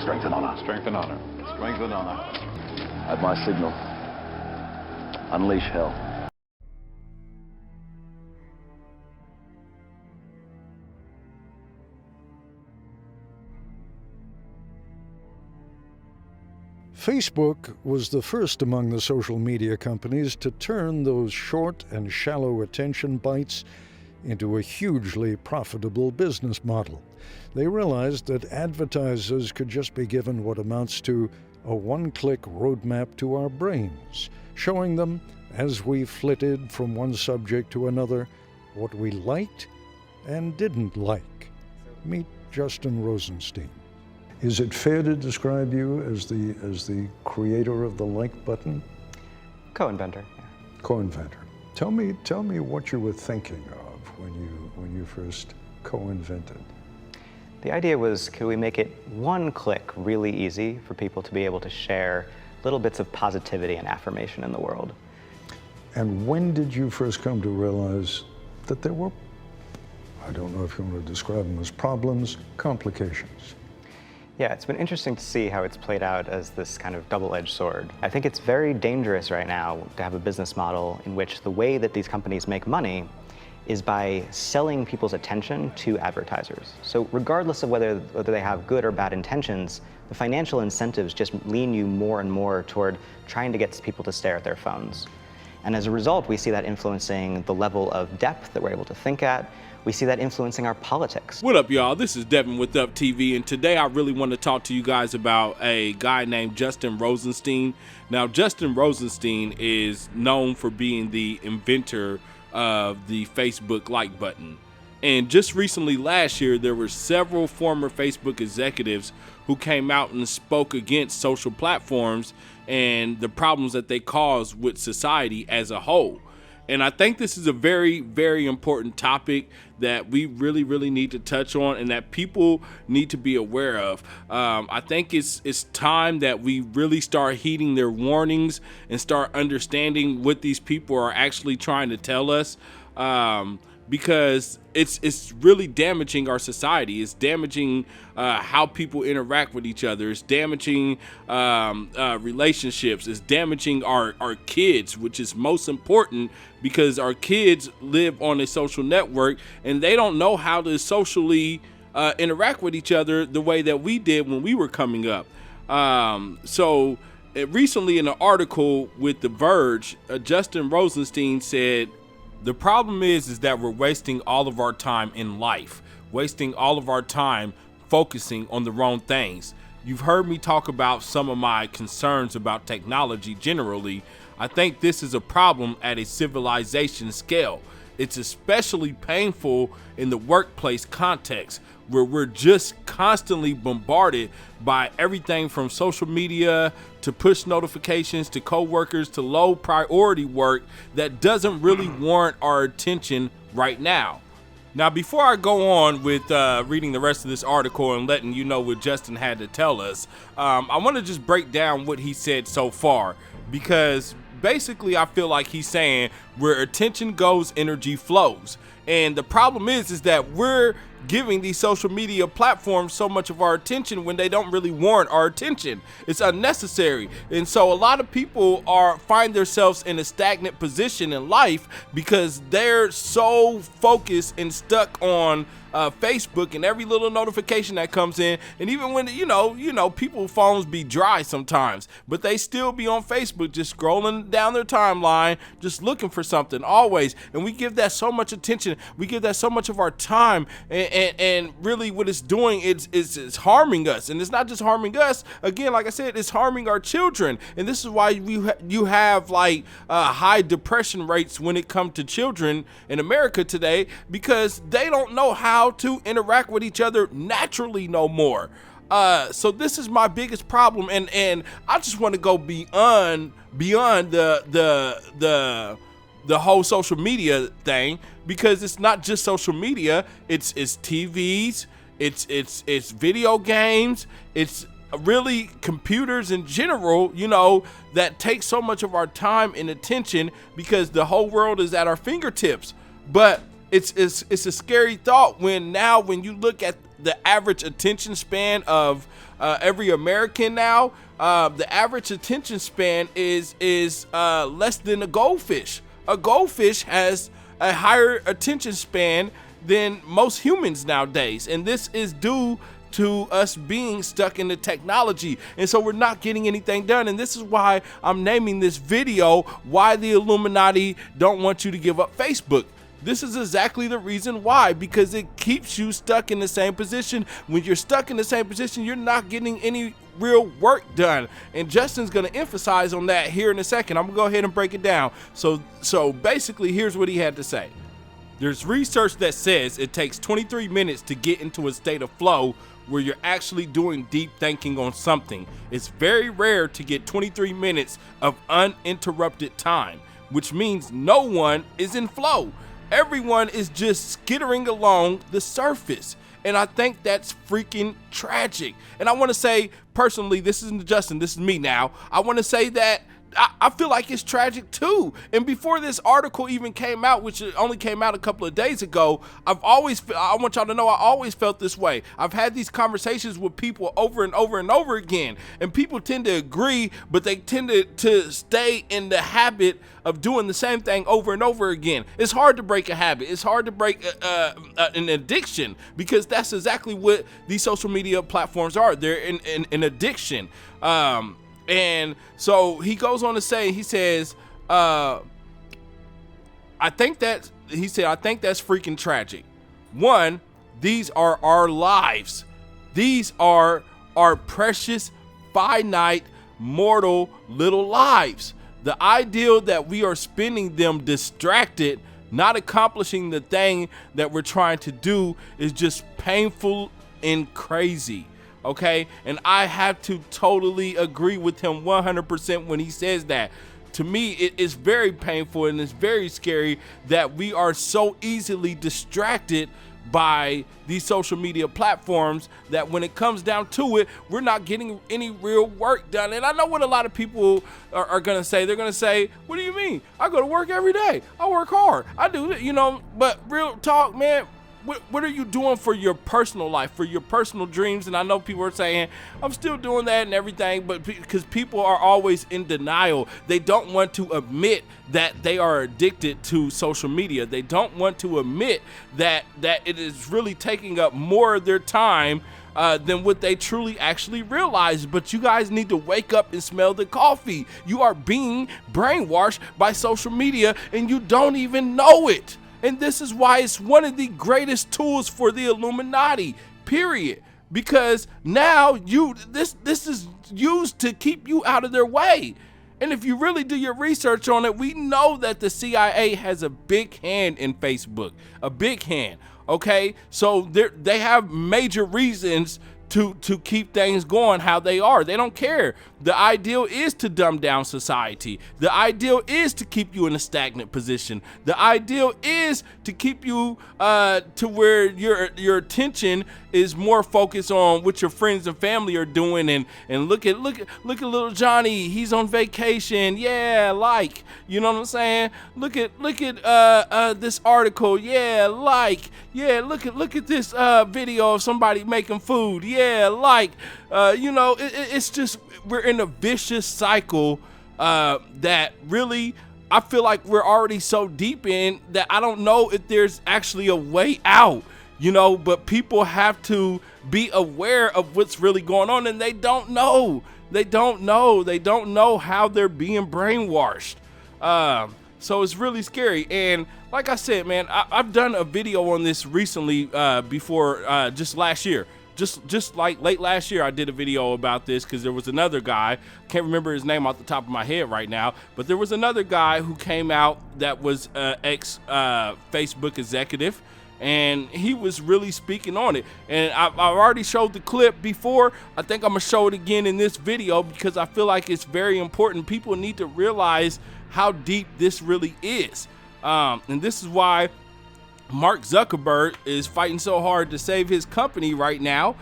Strength and honor. Strength and honor. Strength and honor. At my signal, unleash hell. Facebook was the first among the social media companies to turn those short and shallow attention bites into a hugely profitable business model. They realized that advertisers could just be given what amounts to a one-click roadmap to our brains, showing them, as we flitted from one subject to another, what we liked and didn't like. Meet Justin Rosenstein. Is it fair to describe you as the creator of the like button? Co-inventor, yeah. Co-inventor. Tell me what you were thinking of when you first co-invented. The idea was, could we make it one click really easy for people to be able to share little bits of positivity and affirmation in the world? And when did you first come to realize that there were, I don't know if you want to describe them as problems, complications? Yeah, it's been interesting to see how it's played out as this kind of double-edged sword. I think it's very dangerous right now to have a business model in which the way that these companies make money is by selling people's attention to advertisers. So regardless of whether they have good or bad intentions, the financial incentives just lean you more and more toward trying to get people to stare at their phones. And as a result, we see that influencing the level of depth that we're able to think at. We see that influencing our politics. What up, y'all? This is Devin with Up TV, and today I really want to talk to you guys about a guy named Justin Rosenstein. Now, Justin Rosenstein is known for being the inventor of the Facebook like button. And just recently, last year, there were several former Facebook executives who came out and spoke against social platforms and the problems that they cause with society as a whole. And I think this is a very, very important topic that we really need to touch on and that people need to be aware of. I think it's time that we really start heeding their warnings and start understanding what these people are actually trying to tell us. Because it's really damaging our society. It's damaging how people interact with each other. It's damaging relationships. It's damaging our kids, which is most important because our kids live on a social network and they don't know how to socially interact with each other the way that we did when we were coming up. Recently in an article with The Verge, Justin Rosenstein said, the problem is that we're wasting all of our time in life, wasting all of our time focusing on the wrong things. You've heard me talk about some of my concerns about technology generally. I think this is a problem at a civilization scale. It's especially painful in the workplace context where we're just constantly bombarded by everything from social media to push notifications to coworkers to low priority work that doesn't really warrant our attention right now. Now, before I go on with reading the rest of this article and letting you know what Justin had to tell us, I want to just break down what he said so far, because basically I feel like he's saying where attention goes, energy flows. And the problem is that we're giving these social media platforms so much of our attention when they don't really warrant our attention. It's unnecessary. And so a lot of people find themselves in a stagnant position in life because they're so focused and stuck on Facebook and every little notification that comes in. And even when, people's phones be dry sometimes, but they still be on Facebook, just scrolling down their timeline, just looking for something always. And we give that so much attention. We give that so much of our time. And really what it's doing is harming us. And it's not just harming us. Again, like I said, it's harming our children. And this is why you have high depression rates when it comes to children in America today, because they don't know how to interact with each other naturally no more. So this is my biggest problem, and I just want to go beyond the whole social media thing, because it's not just social media. It's TVs, it's video games, it's really computers in general, that take so much of our time and attention because the whole world is at our fingertips. But it's a scary thought when you look at the average attention span of every American now, the average attention span is less than a goldfish. A goldfish has a higher attention span than most humans nowadays, and this is due to us being stuck in the technology, and so we're not getting anything done. And this is why I'm naming this video "Why the Illuminati Don't Want You to Give Up Facebook." This is exactly the reason why, because it keeps you stuck in the same position. When you're stuck in the same position, you're not getting any real work done, and Justin's going to emphasize on that here in a second. I'm gonna go ahead and break it down. So basically, here's what he had to say. There's research that says it takes 23 minutes to get into a state of flow where you're actually doing deep thinking on something. It's very rare to get 23 minutes of uninterrupted time, which means no one is in flow. Everyone is just skittering along the surface. And I think that's freaking tragic. And I want to say, personally, this isn't Justin, this is me now. I want to say that I feel like it's tragic too. And before this article even came out, which only came out a couple of days ago, I want y'all to know I always felt this way. I've had these conversations with people over and over and over again, and people tend to agree, but they tend to stay in the habit of doing the same thing over and over again. It's hard to break a habit. It's hard to break an addiction, because that's exactly what these social media platforms are. They're an addiction. And so he goes on to say, he says, I think that's freaking tragic. One, these are our lives. These are our precious, finite, mortal little lives. The ideal that we are spending them distracted, not accomplishing the thing that we're trying to do, is just painful and crazy. Okay, and I have to totally agree with him 100% when he says that. To me, it is very painful and it's very scary that we are so easily distracted by these social media platforms that when it comes down to it, we're not getting any real work done. And I know what a lot of people are gonna say. They're gonna say, what do you mean? I go to work every day. I work hard. I do it, but real talk, man. What are you doing for your personal life, for your personal dreams? And I know people are saying, I'm still doing that and everything, but because people are always in denial. They don't want to admit that they are addicted to social media. They don't want to admit that it is really taking up more of their time than what they truly actually realize. But you guys need to wake up and smell the coffee. You are being brainwashed by social media and you don't even know it. And this is why it's one of the greatest tools for the Illuminati, period. Because now this is used to keep you out of their way. And if you really do your research on it, we know that the CIA has a big hand in Facebook, a big hand. Okay, so they have major reasons to keep things going how they are. They don't care. The ideal is to dumb down society. The ideal is to keep you in a stagnant position. The ideal is to keep you to where your attention is more focused on what your friends and family are doing, and look at little Johnny, he's on vacation. Yeah, like, you know what I'm saying? Look at this article. Yeah, like, yeah, look at this video of somebody making food. Yeah, like, it's just, we're in a vicious cycle that really, I feel like we're already so deep in that I don't know if there's actually a way out, but people have to be aware of what's really going on, and they don't know. They don't know how they're being brainwashed. So it's really scary. And like I said, man, I've done a video on this recently before, just last year. Just like late last year, I did a video about this because there was another guy, can't remember his name off the top of my head right now, but there was another guy who came out that was ex-Facebook executive, and he was really speaking on it. And I've already showed the clip before. I think I'm gonna show it again in this video because I feel like it's very important. People need to realize how deep this really is. And this is why Mark Zuckerberg is fighting so hard to save his company right now,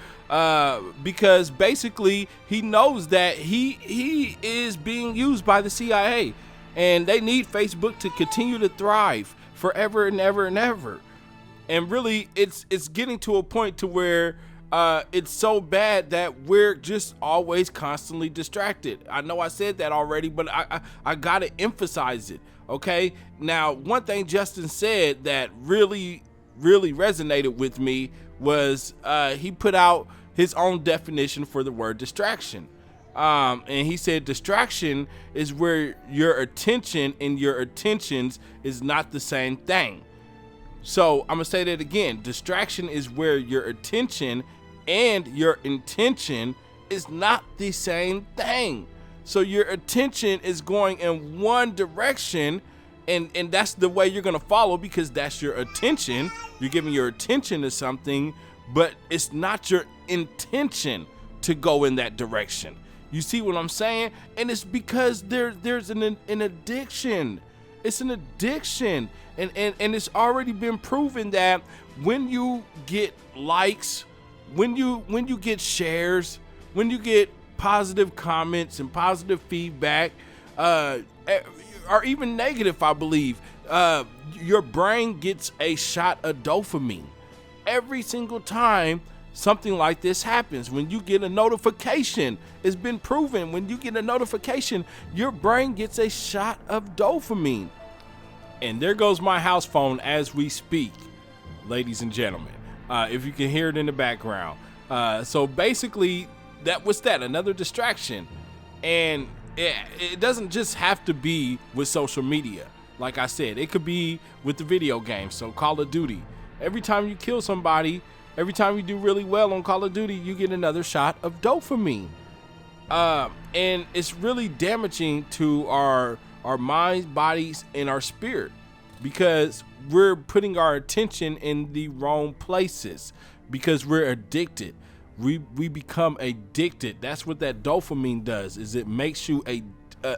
because basically he knows that he is being used by the CIA, and they need Facebook to continue to thrive forever and ever and ever. And really, it's getting to a point to where it's so bad that we're just always constantly distracted. I know I said that already, but I gotta emphasize it. Okay, now one thing Justin said that really resonated with me was he put out his own definition for the word distraction. And he said distraction is where your attention and your attentions is not the same thing. So I'm gonna say that again. Distraction is where your attention and your intention is not the same thing. So your attention is going in one direction, and that's the way you're gonna follow, because that's your attention. You're giving your attention to something, but it's not your intention to go in that direction. You see what I'm saying? And it's because there's an addiction. It's an addiction, and it's already been proven that when you get likes, when you get shares, when you get positive comments and positive feedback, or even negative, I believe, your brain gets a shot of dopamine every single time something like this happens. When you get a notification, it's been proven, when you get a notification, your brain gets a shot of dopamine. And there goes my house phone as we speak, ladies and gentlemen, if you can hear it in the background. So basically, another distraction. And it doesn't just have to be with social media. Like I said, it could be with the video games. So Call of Duty, every time you kill somebody, every time you do really well on Call of Duty, you get another shot of dopamine. And it's really damaging to our minds, bodies, and our spirit, because we're putting our attention in the wrong places, because we're addicted. We become addicted. That's what that dopamine does, is it makes you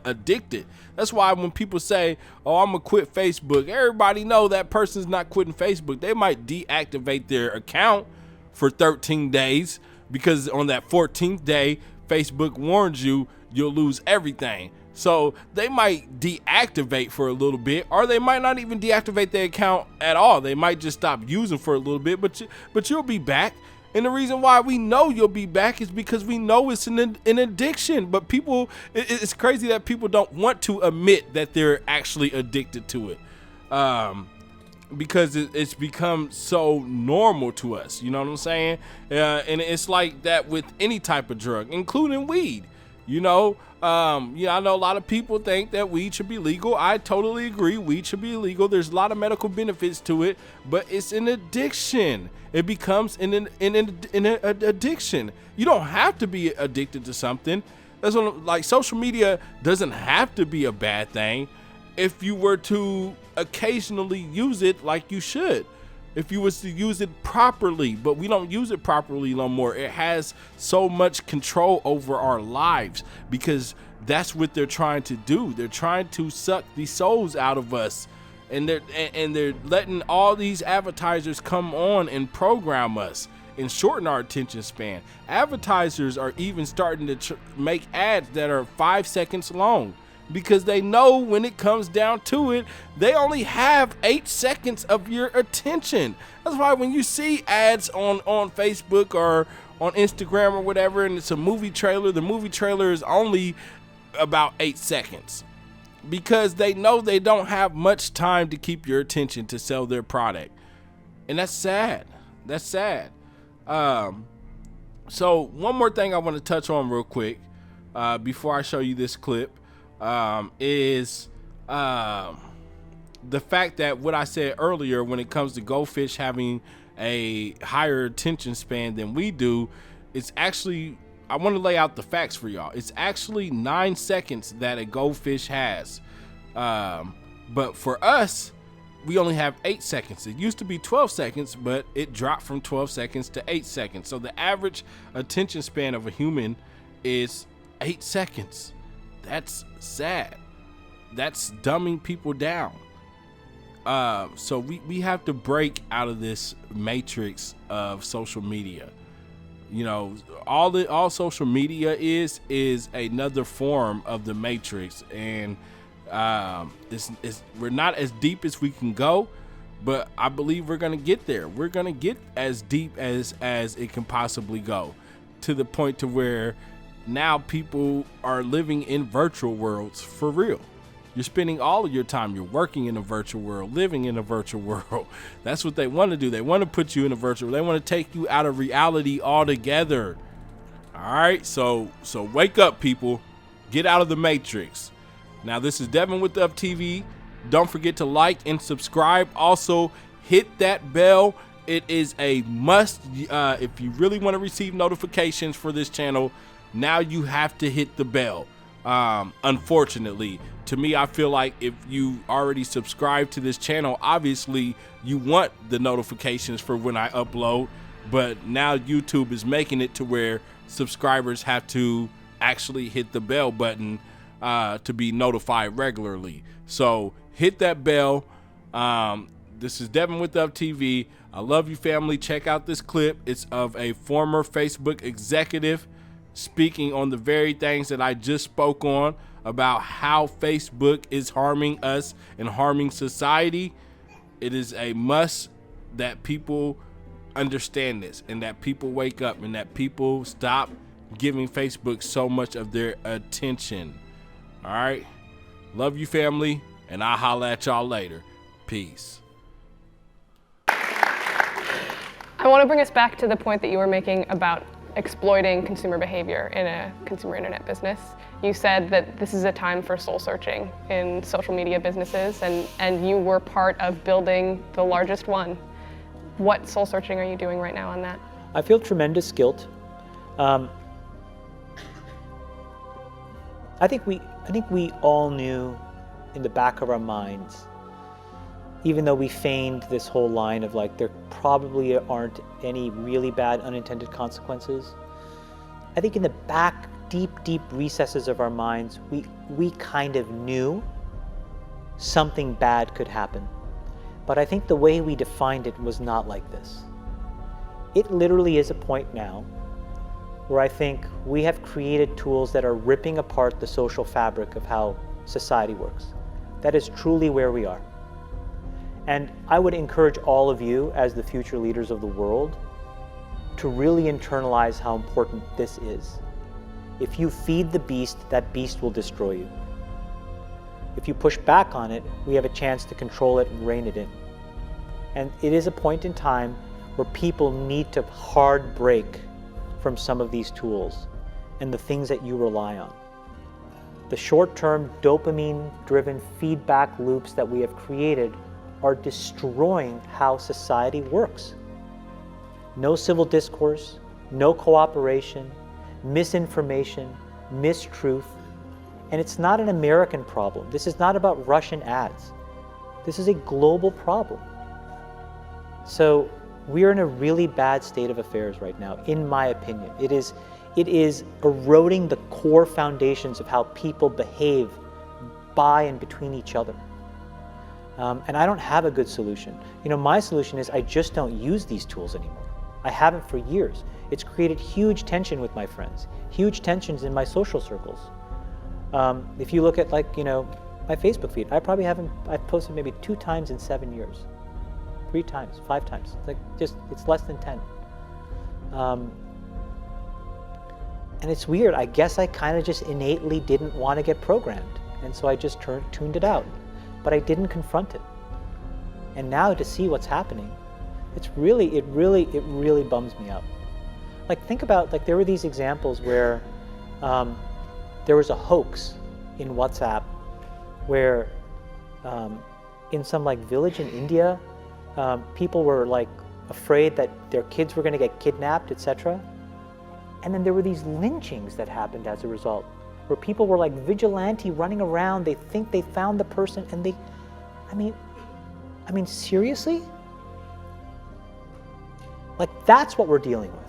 addicted. That's why when people say, oh, I'm gonna quit Facebook, everybody know that person's not quitting Facebook. They might deactivate their account for 13 days, because on that 14th day, Facebook warns you you'll lose everything. So they might deactivate for a little bit, or they might not even deactivate their account at all. They might just stop using for a little bit, but you'll be back. And the reason why we know you'll be back is because we know it's an addiction. But people, it's crazy that people don't want to admit that they're actually addicted to it, because it's become so normal to us. You know what I'm saying? And it's like that with any type of drug, including weed. I know a lot of people think that weed should be legal. I totally agree. Weed should be illegal. There's a lot of medical benefits to it, but it's an addiction. It becomes an addiction. You don't have to be addicted to something. That's what, like, social media doesn't have to be a bad thing if you were to occasionally use it like you should. If you was to use it properly, but we don't use it properly no more. It has so much control over our lives, because that's what they're trying to do. They're trying to suck the souls out of us, and they're letting all these advertisers come on and program us and shorten our attention span. Advertisers are even starting to make ads that are 5 seconds long, because they know when it comes down to it, they only have 8 seconds of your attention. That's why when you see ads on Facebook or on Instagram or whatever, and it's a movie trailer, the movie trailer is only about 8 seconds, because they know they don't have much time to keep your attention to sell their product. And that's sad. That's sad. So one more thing I want to touch on real quick, before I show you this clip, is the fact that what I said earlier, when it comes to goldfish having a higher attention span than we do, it's actually, I want to lay out the facts for y'all. It's actually 9 seconds that a goldfish has, but for us, we only have 8 seconds. It used to be 12 seconds, but it dropped from 12 seconds to 8 seconds. So the average attention span of a human is 8 seconds. That's sad. That's dumbing people down. So we have to break out of this matrix of social media. All social media is another form of the matrix, and we're not as deep as we can go, but I believe we're going to get there. We're going to get as deep as it can possibly go, to the point to where now people are living in virtual worlds for real. You're spending all of your time, you're working in a virtual world, living in a virtual world. That's what they want to do. They want to put you in a virtual, they want to take you out of reality altogether. All right, so wake up, people. Get out of the matrix. Now, this is Devin with the Up TV. Don't forget to like and subscribe. Also, hit that bell. It is a must. If you really want to receive notifications for this channel, now you have to hit the bell. Unfortunately, to me, I feel like if you already subscribe to this channel, obviously you want the notifications for when I upload, but now YouTube is making it to where subscribers have to actually hit the bell button to be notified regularly. So hit that bell. This is Devin with Up TV. I love you, family. Check out this clip. It's of a former Facebook executive speaking on the very things that I just spoke on, about how Facebook is harming us and harming society. It is a must that people understand this, and that people wake up, and that people stop giving Facebook so much of their attention. All right, love you, family, and I'll holla at y'all later. Peace. I want to bring us back to the point that you were making about exploiting consumer behavior in a consumer internet business. You said that this is a time for soul searching in social media businesses, and you were part of building the largest one. What soul searching are you doing right now on that? I feel tremendous guilt. I think we all knew in the back of our minds, even though we feigned this whole line of like, there probably aren't any really bad unintended consequences. I think in the back, deep recesses of our minds, we kind of knew something bad could happen. But I think the way we defined it was not like this. It literally is a point now where I think we have created tools that are ripping apart the social fabric of how society works. That is truly where we are. And I would encourage all of you, as the future leaders of the world, to really internalize how important this is. If you feed the beast, that beast will destroy you. If you push back on it, we have a chance to control it and rein it in. And it is a point in time where people need to hard break from some of these tools and the things that you rely on. The short-term dopamine-driven feedback loops that we have created are destroying how society works. No civil discourse, no cooperation, misinformation, mistruth. And it's not an American problem. This is not about Russian ads. This is a global problem. So we're in a really bad state of affairs right now, in my opinion. It is eroding the core foundations of how people behave by and between each other. And I don't have a good solution. You know, my solution is I just don't use these tools anymore. I haven't for years. It's created huge tension with my friends, huge tensions in my social circles. If you look at, like, you know, my Facebook feed, I've posted maybe 2 times in 7 years, 3 times, 5 times. Like, it's less than 10. And it's weird. I guess I kind of just innately didn't want to get programmed, and so I just tuned it out. But I didn't confront it. And now to see what's happening, it really bums me out. Like, think about, like, there were these examples where there was a hoax in WhatsApp where in some like village in India, people were like afraid that their kids were going to get kidnapped, etc. And then there were these lynchings that happened as a result, where people were like vigilante running around. They think they found the person, and I mean, seriously? Like, that's what we're dealing with.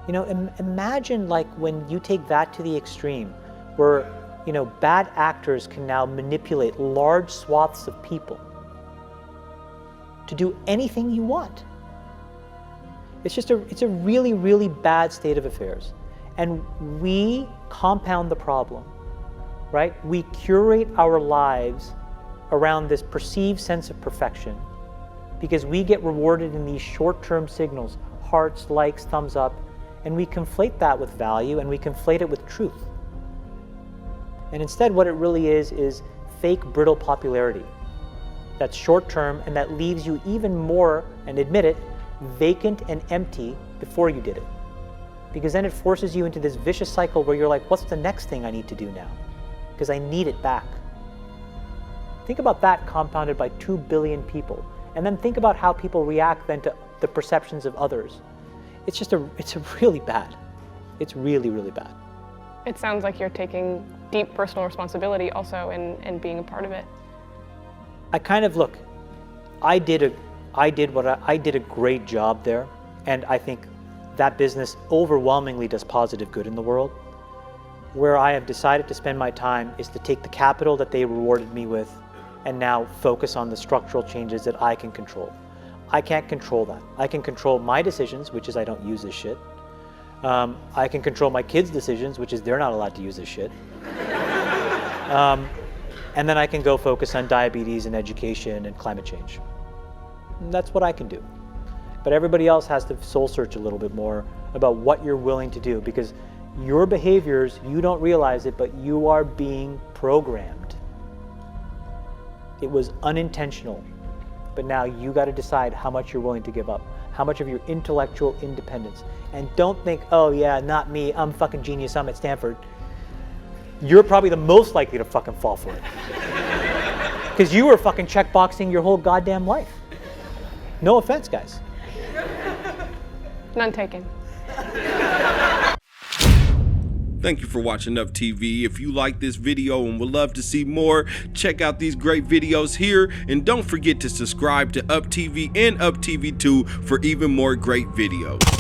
You know, imagine like when you take that to the extreme, where, you know, bad actors can now manipulate large swaths of people to do anything you want. It's a really bad state of affairs. And we compound the problem, right? We curate our lives around this perceived sense of perfection because we get rewarded in these short-term signals, hearts, likes, thumbs up, and we conflate that with value and we conflate it with truth. And instead what it really is fake brittle popularity. That's short-term and that leaves you even more, and admit it, vacant and empty before you did it. Because then it forces you into this vicious cycle where you're like, what's the next thing I need to do now? Because I need it back. Think about that compounded by 2 billion people. And then think about how people react then to the perceptions of others. It's really bad. It's really, really bad. It sounds like you're taking deep personal responsibility also in being a part of it. I kind of, look, I did a great job there, and I think that business overwhelmingly does positive good in the world. Where I have decided to spend my time is to take the capital that they rewarded me with and now focus on the structural changes that I can control. I can't control that. I can control my decisions, which is I don't use this shit. I can control my kids' decisions, which is they're not allowed to use this shit. And then I can go focus on diabetes and education and climate change. And that's what I can do. But everybody else has to soul search a little bit more about what you're willing to do, because your behaviors, you don't realize it, but you are being programmed. It was unintentional, but now you got to decide how much you're willing to give up, how much of your intellectual independence. And don't think, oh yeah, not me, I'm fucking genius, I'm at Stanford. You're probably the most likely to fucking fall for it. Because you were fucking checkboxing your whole goddamn life. No offense, guys. None taken. Thank you for watching Up TV. If you like this video and would love to see more, check out these great videos here. And don't forget to subscribe to Up TV and Up TV 2 for even more great videos.